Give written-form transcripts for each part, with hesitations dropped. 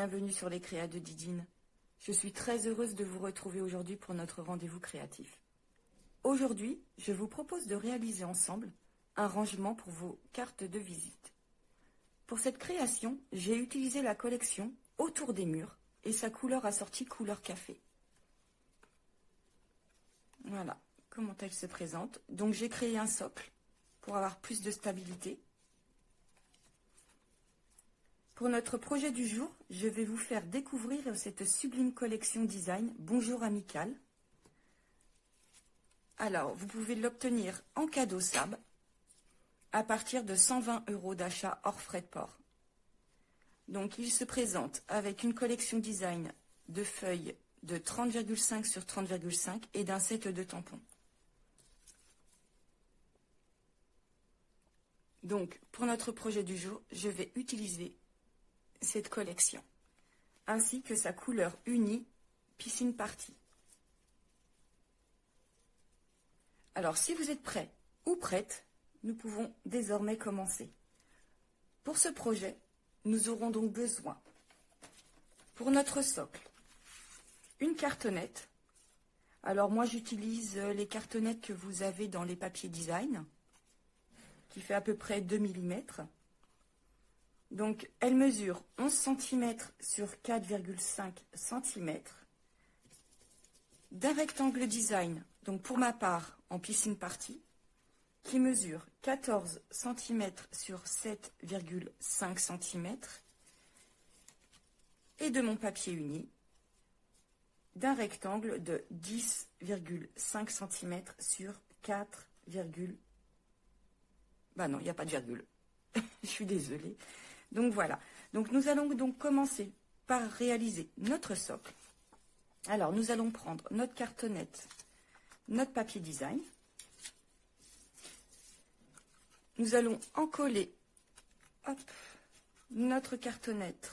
bienvenue sur les créas de Didine. Je suis très heureuse de vous retrouver aujourd'hui pour notre rendez-vous créatif. Aujourd'hui, je vous propose de réaliser ensemble un rangement pour vos cartes de visite. Pour cette création, j'ai utilisé la collection Autour des murs et sa couleur assortie couleur café. Voilà comment elle se présente. Donc j'ai créé un socle pour avoir plus de stabilité. Pour notre projet du jour, je vais vous faire découvrir cette sublime collection design Bonjour Amical. Alors, vous pouvez l'obtenir en cadeau SAB à partir de 120 € d'achat hors frais de port. Donc, il se présente avec une collection design de feuilles de 30,5 sur 30,5 et d'un set de tampons. Donc, pour notre projet du jour, je vais utiliser cette collection, ainsi que sa couleur unie Piscine Party. Alors, si vous êtes prêts ou prête, nous pouvons désormais commencer. Pour ce projet, nous aurons donc besoin, pour notre socle, une cartonnette. Alors moi, j'utilise les cartonnettes que vous avez dans les papiers design, qui fait à peu près 2 mm. Donc, elle mesure 11 cm sur 4,5 cm, d'un rectangle design, donc pour ma part en Piscine Party, qui mesure 14 cm sur 7,5 cm, et de mon papier uni, d'un rectangle de 10,5 cm sur 4, bah non, il n'y a pas de virgule. Je suis désolée. Donc voilà. Donc nous allons donc commencer par réaliser notre socle. Alors nous allons prendre notre cartonnette, notre papier design. Nous allons encoller notre cartonnette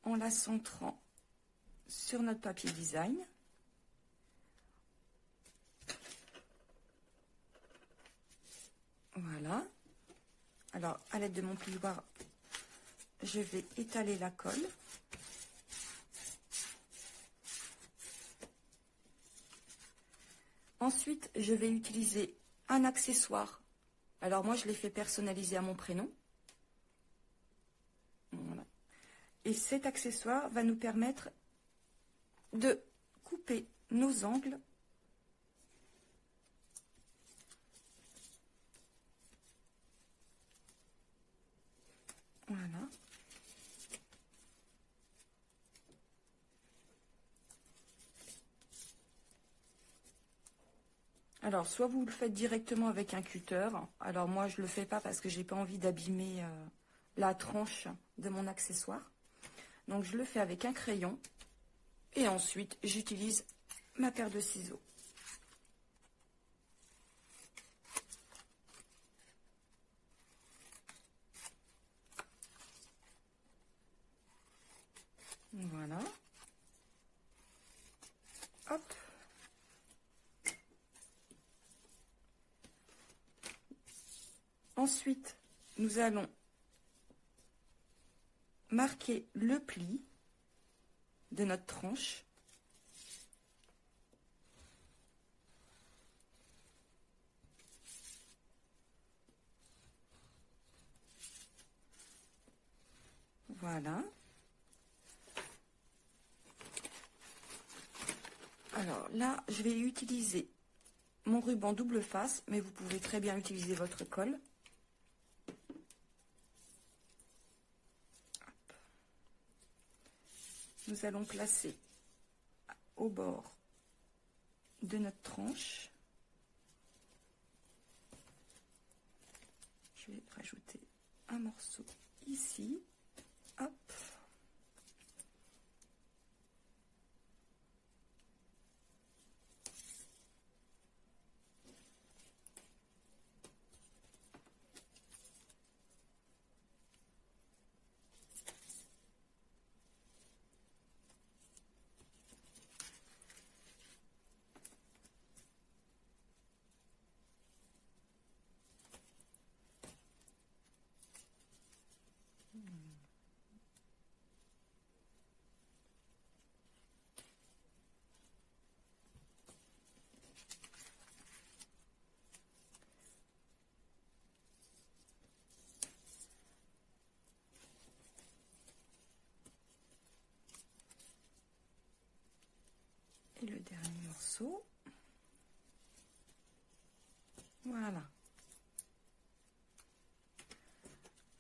en la centrant sur notre papier design. Voilà. Alors, à l'aide de mon plioir, je vais étaler la colle. Ensuite, je vais utiliser un accessoire. Alors, moi, je l'ai fait personnaliser à mon prénom. Voilà. Et cet accessoire va nous permettre de couper nos angles . Voilà. Alors, soit vous le faites directement avec un cutter. Alors, moi, je ne le fais pas parce que j'ai pas envie d'abîmer la tranche de mon accessoire. Donc, je le fais avec un crayon. Et ensuite, j'utilise ma paire de ciseaux. Voilà. Hop. Ensuite, nous allons marquer le pli de notre tranche. Voilà. Alors là, je vais utiliser mon ruban double face, mais vous pouvez très bien utiliser votre colle. Hop. Nous allons placer au bord de notre tranche. Je vais rajouter un morceau ici. Hop. Et le dernier morceau. Voilà.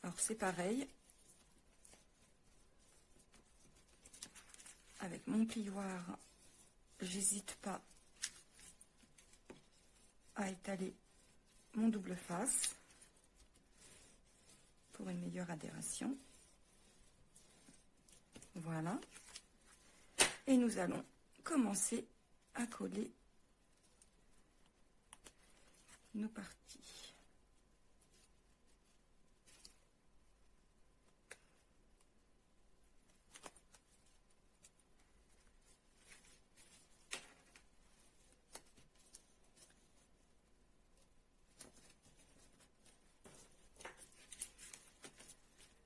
Alors c'est pareil. Avec mon plioir, j'hésite pas à étaler mon double face pour une meilleure adhération. Voilà. Et nous allons commencer à coller nos parties.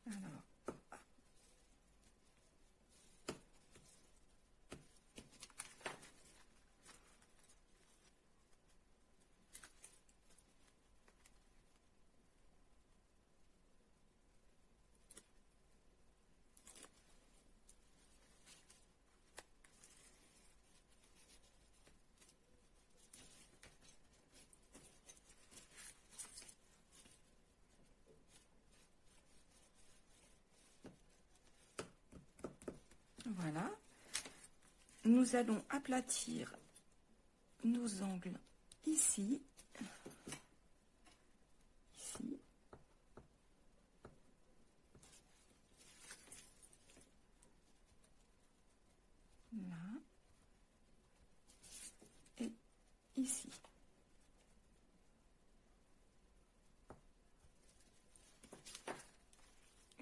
Alors, voilà. Nous allons aplatir nos angles ici. Ici. Là. Et ici.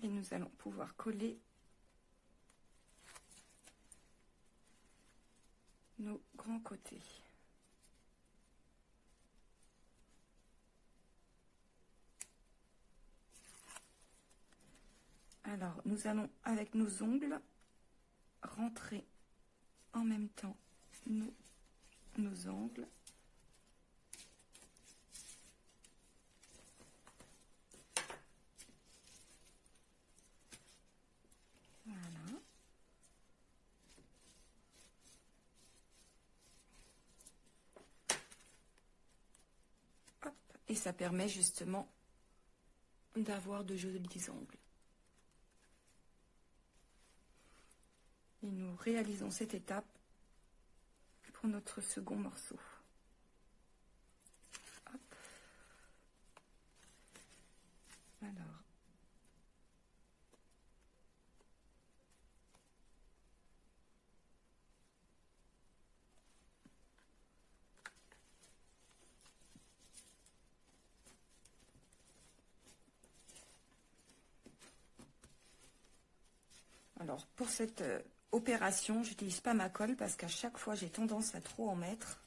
Et nous allons pouvoir coller nos grands côtés. Alors, nous allons, avec nos ongles, rentrer en même temps nos angles. Voilà. Hop. Et ça permet justement d'avoir de jolis ongles. Et nous réalisons cette étape pour notre second morceau. Hop. Alors. Alors, pour cette opération, j'utilise pas ma colle parce qu'à chaque fois, j'ai tendance à trop en mettre.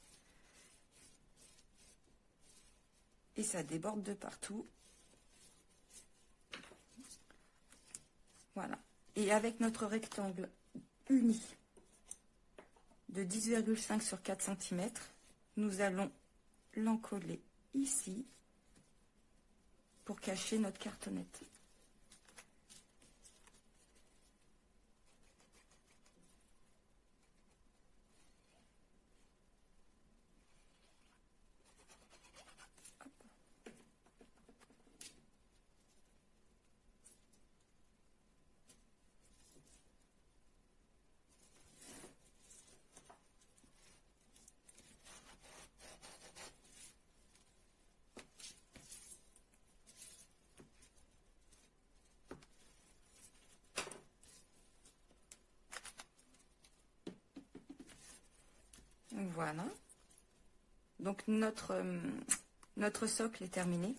Et ça déborde de partout. Voilà. Et avec notre rectangle uni de 10,5 sur 4 cm, nous allons l'encoller ici pour cacher notre cartonnette. Voilà. Donc notre socle est terminé.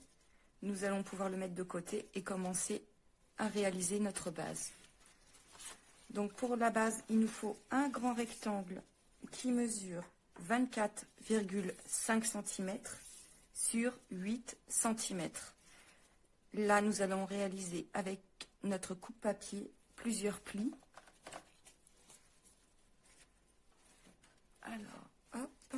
Nous allons pouvoir le mettre de côté et commencer à réaliser notre base. Donc pour la base, il nous faut un grand rectangle qui mesure 24,5 cm sur 8 cm. Là, nous allons réaliser avec notre coupe-papier plusieurs plis. Alors, hop.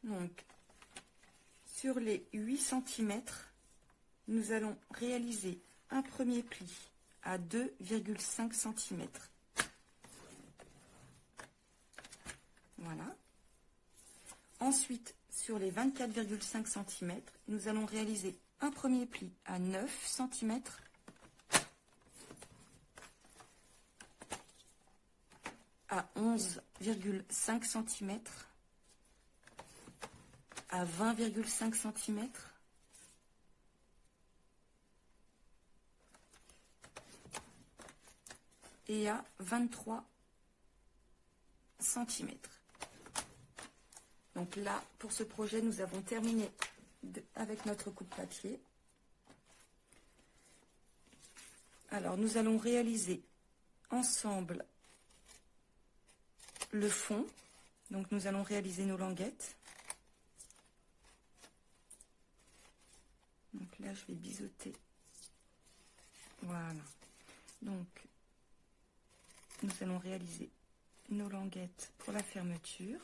Donc, sur les 8 cm, nous allons réaliser un premier pli à 2,5 cm. Voilà. Ensuite, sur les 24,5 cm, nous allons réaliser un premier pli à 9 cm. À 11,5 cm. À 20,5 cm. Et à 23 cm. Donc là, pour ce projet, nous avons terminé avec notre coupe-papier. Alors, nous allons réaliser ensemble le fond. Donc, nous allons réaliser nos languettes. Donc là, je vais biseauter. Voilà. Donc, nous allons réaliser nos languettes pour la fermeture.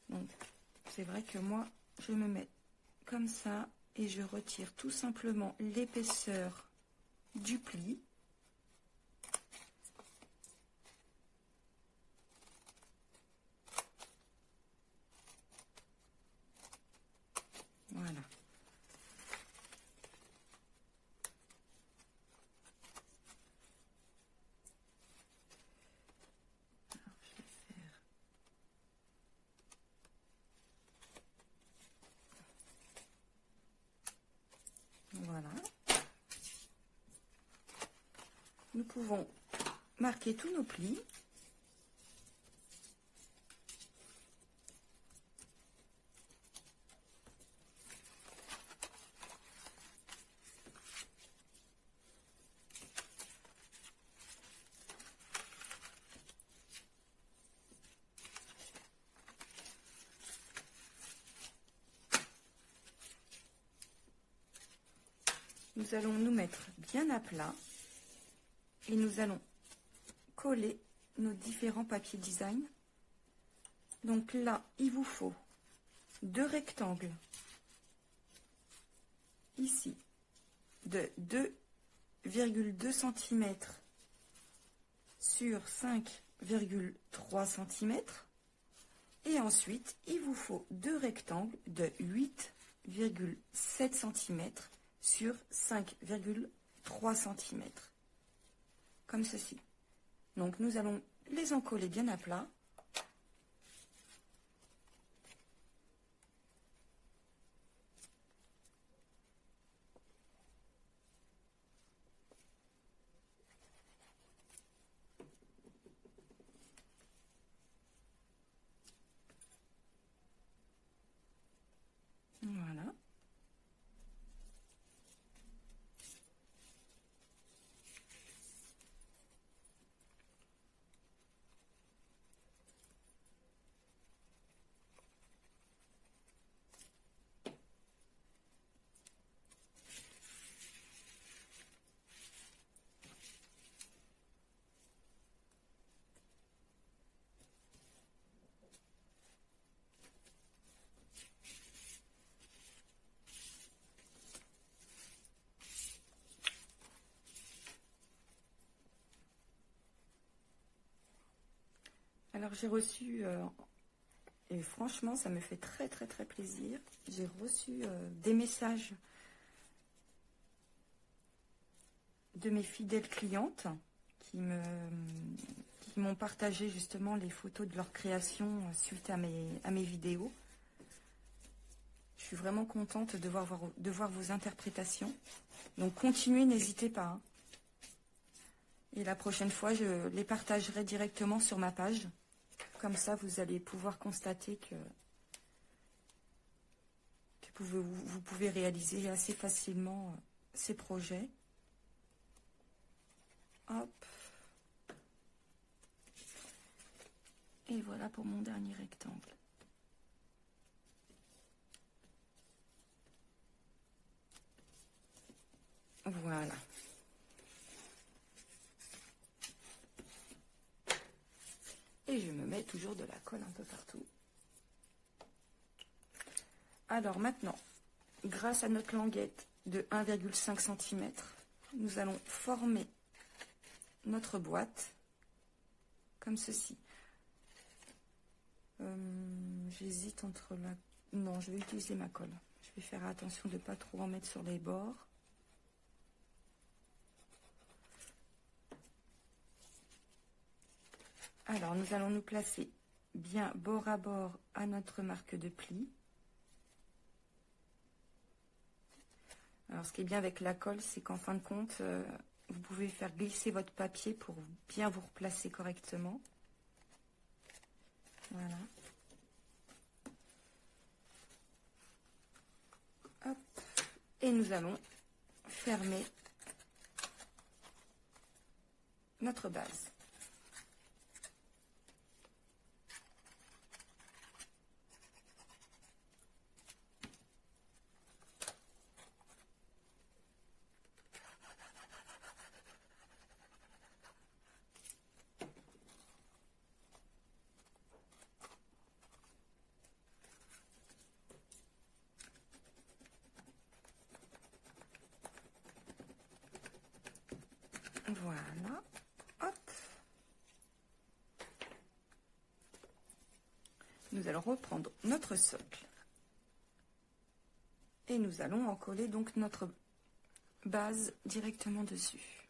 Donc, c'est vrai que moi, je me mets comme ça et je retire tout simplement l'épaisseur du pli. Voilà. Alors, je vais faire... Voilà. Nous pouvons marquer tous nos plis. Nous allons nous mettre bien à plat et nous allons coller nos différents papiers design. Donc là, il vous faut 2 rectangles, ici, de 2,2 cm sur 5,3 cm. Et ensuite, il vous faut 2 rectangles de 8,7 cm sur 5,3 cm. Comme ceci. Donc, nous allons les encoller bien à plat. Voilà. Alors j'ai reçu, et franchement ça me fait très plaisir, j'ai reçu des messages de mes fidèles clientes qui m'ont partagé justement les photos de leur création suite à mes vidéos. Je suis vraiment contente de voir vos interprétations. Donc continuez, n'hésitez pas. Hein. Et la prochaine fois, je les partagerai directement sur ma page. Comme ça, vous allez pouvoir constater que vous pouvez réaliser assez facilement ces projets. Hop. Et voilà pour mon dernier rectangle. Voilà. Et je me mets toujours de la colle un peu partout. Alors maintenant, grâce à notre languette de 1,5 cm, nous allons former notre boîte comme ceci. J'hésite entre la... Non, je vais utiliser ma colle. Je vais faire attention de ne pas trop en mettre sur les bords. Alors, nous allons nous placer bien bord à bord à notre marque de pli. Alors, ce qui est bien avec la colle, c'est qu'en fin de compte, vous pouvez faire glisser votre papier pour bien vous replacer correctement. Voilà. Hop. Et nous allons fermer notre base. Voilà. Hop. Nous allons reprendre notre socle. Et nous allons en coller donc notre base directement dessus.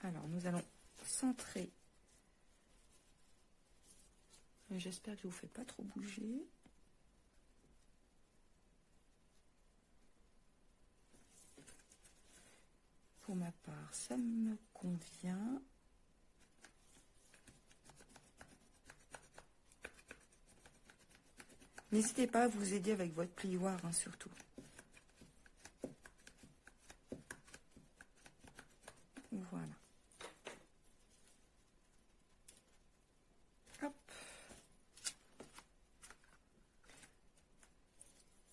Alors, nous allons centrer. J'espère que je ne vous fais pas trop bouger. Pour ma part, ça me convient. N'hésitez pas à vous aider avec votre plioir, hein, surtout. Voilà. Hop.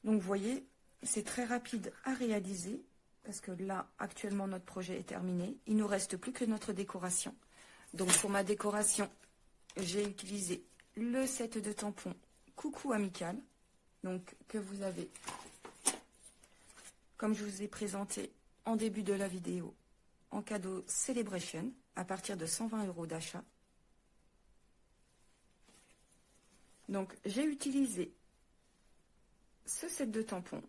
Donc, vous voyez, c'est très rapide à réaliser, parce que là, actuellement, notre projet est terminé. Il ne nous reste plus que notre décoration. Donc, pour ma décoration, j'ai utilisé le set de tampons Coucou Amical, donc que vous avez, comme je vous ai présenté en début de la vidéo, en cadeau Celebration, à partir de 120 € d'achat. Donc, j'ai utilisé ce set de tampons.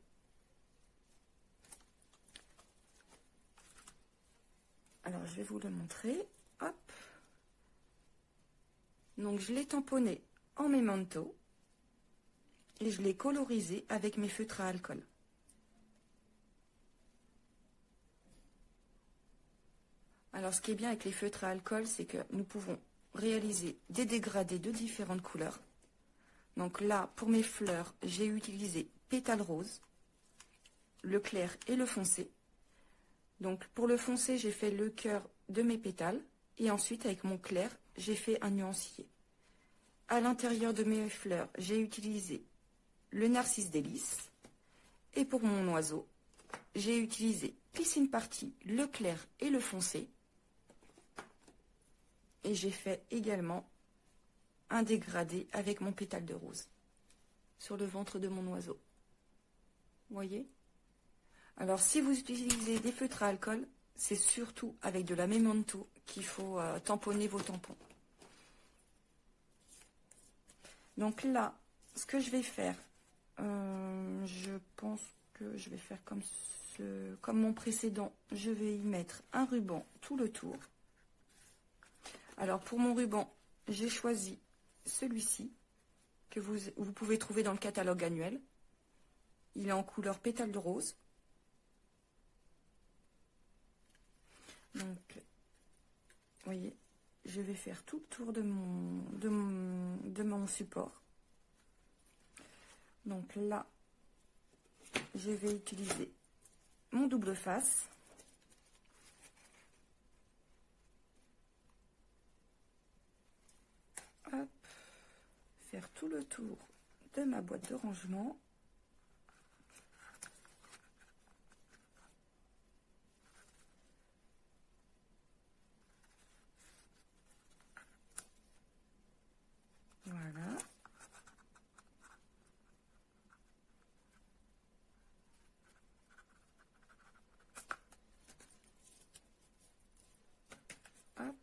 Alors, je vais vous le montrer. Hop. Donc, je l'ai tamponné en memento et je l'ai colorisé avec mes feutres à alcool. Alors, ce qui est bien avec les feutres à alcool, c'est que nous pouvons réaliser des dégradés de différentes couleurs. Donc là, pour mes fleurs, j'ai utilisé pétales roses, le clair et le foncé. Donc pour le foncé, j'ai fait le cœur de mes pétales. Et ensuite, avec mon clair, j'ai fait un nuancier. À l'intérieur de mes fleurs, j'ai utilisé le narcisse délice. Et pour mon oiseau, j'ai utilisé piscine party, le clair et le foncé. Et j'ai fait également un dégradé avec mon pétale de rose sur le ventre de mon oiseau. Vous voyez? Alors, si vous utilisez des feutres à alcool, c'est surtout avec de la memento qu'il faut tamponner vos tampons. Donc là, ce que je vais faire, je pense que je vais faire comme mon précédent. Je vais y mettre un ruban tout le tour. Alors, pour mon ruban, j'ai choisi celui-ci que vous pouvez trouver dans le catalogue annuel. Il est en couleur pétale de rose. Donc, vous voyez, je vais faire tout le tour de mon support. Donc là, je vais utiliser mon double face. faire tout le tour de ma boîte de rangement. Voilà. Hop.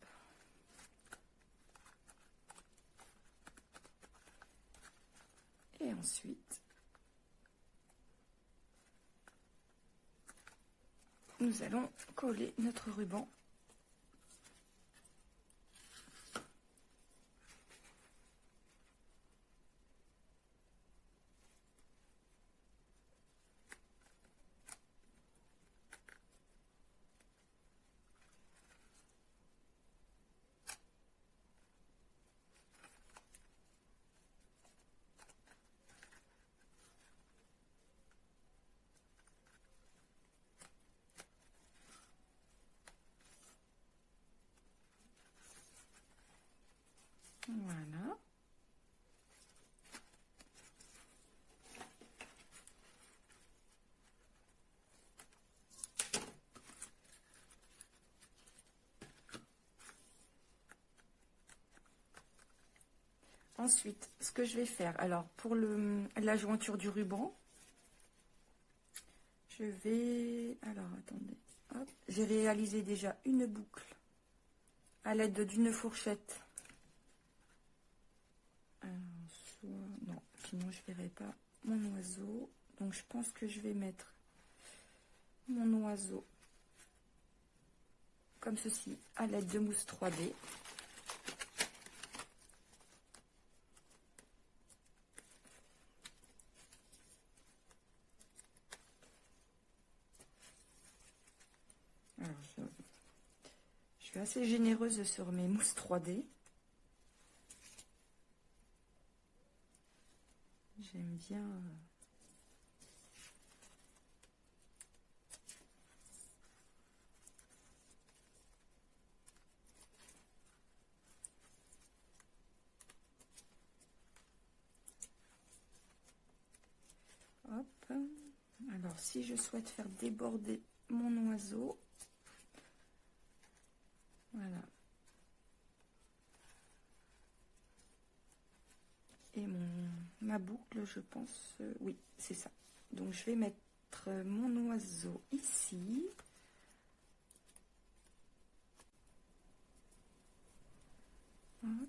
Et ensuite, nous allons coller notre ruban. Voilà. Ensuite, ce que je vais faire, alors pour la jointure du ruban, je vais, alors attendez, hop, j'ai réalisé déjà une boucle à l'aide d'une fourchette. Alors, non, sinon je verrai pas mon oiseau. Donc je pense que je vais mettre mon oiseau comme ceci à l'aide de mousse 3D. Alors, je suis assez généreuse sur mes mousses 3D. J'aime bien. Hop. Alors, si je souhaite faire déborder mon oiseau, voilà. Et ma boucle, je pense, oui, c'est ça. Donc, je vais mettre mon oiseau ici. Hop.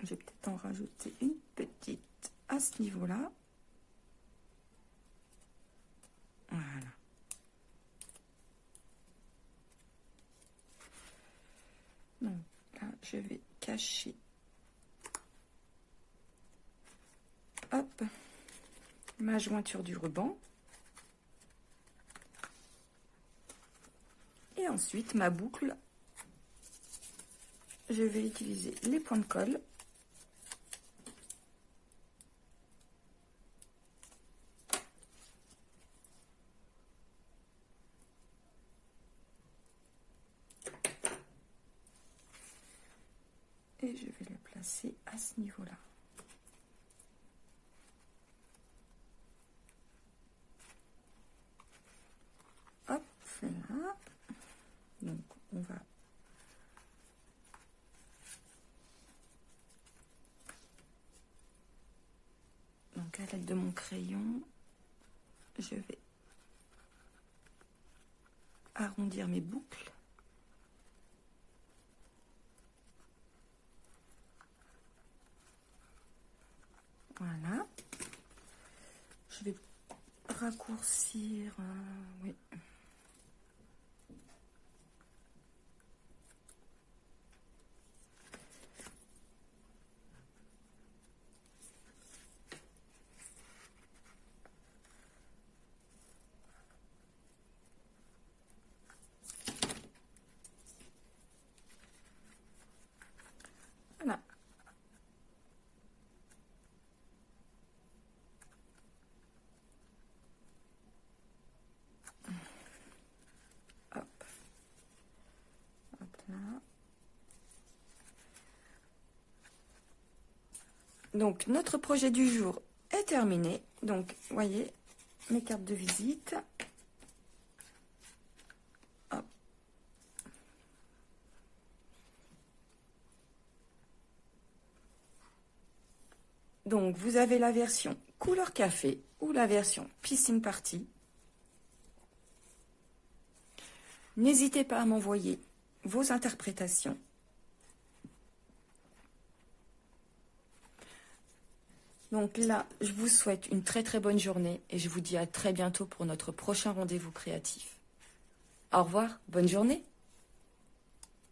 Je vais peut-être en rajouter une petite à ce niveau-là. Voilà. Donc là, je vais cacher. Hop, ma jointure du ruban. Et ensuite, ma boucle. Je vais utiliser les points de colle. Et je vais le placer à ce niveau-là. Hop là. Donc on va donc à l'aide de mon crayon, je vais arrondir mes boucles. Voilà. Je vais raccourcir, oui. Donc, notre projet du jour est terminé. Donc, vous voyez, mes cartes de visite. Hop. Donc, vous avez la version couleur café ou la version piscine party. N'hésitez pas à m'envoyer vos interprétations. Donc là, je vous souhaite une très très bonne journée et je vous dis à très bientôt pour notre prochain rendez-vous créatif. Au revoir, bonne journée.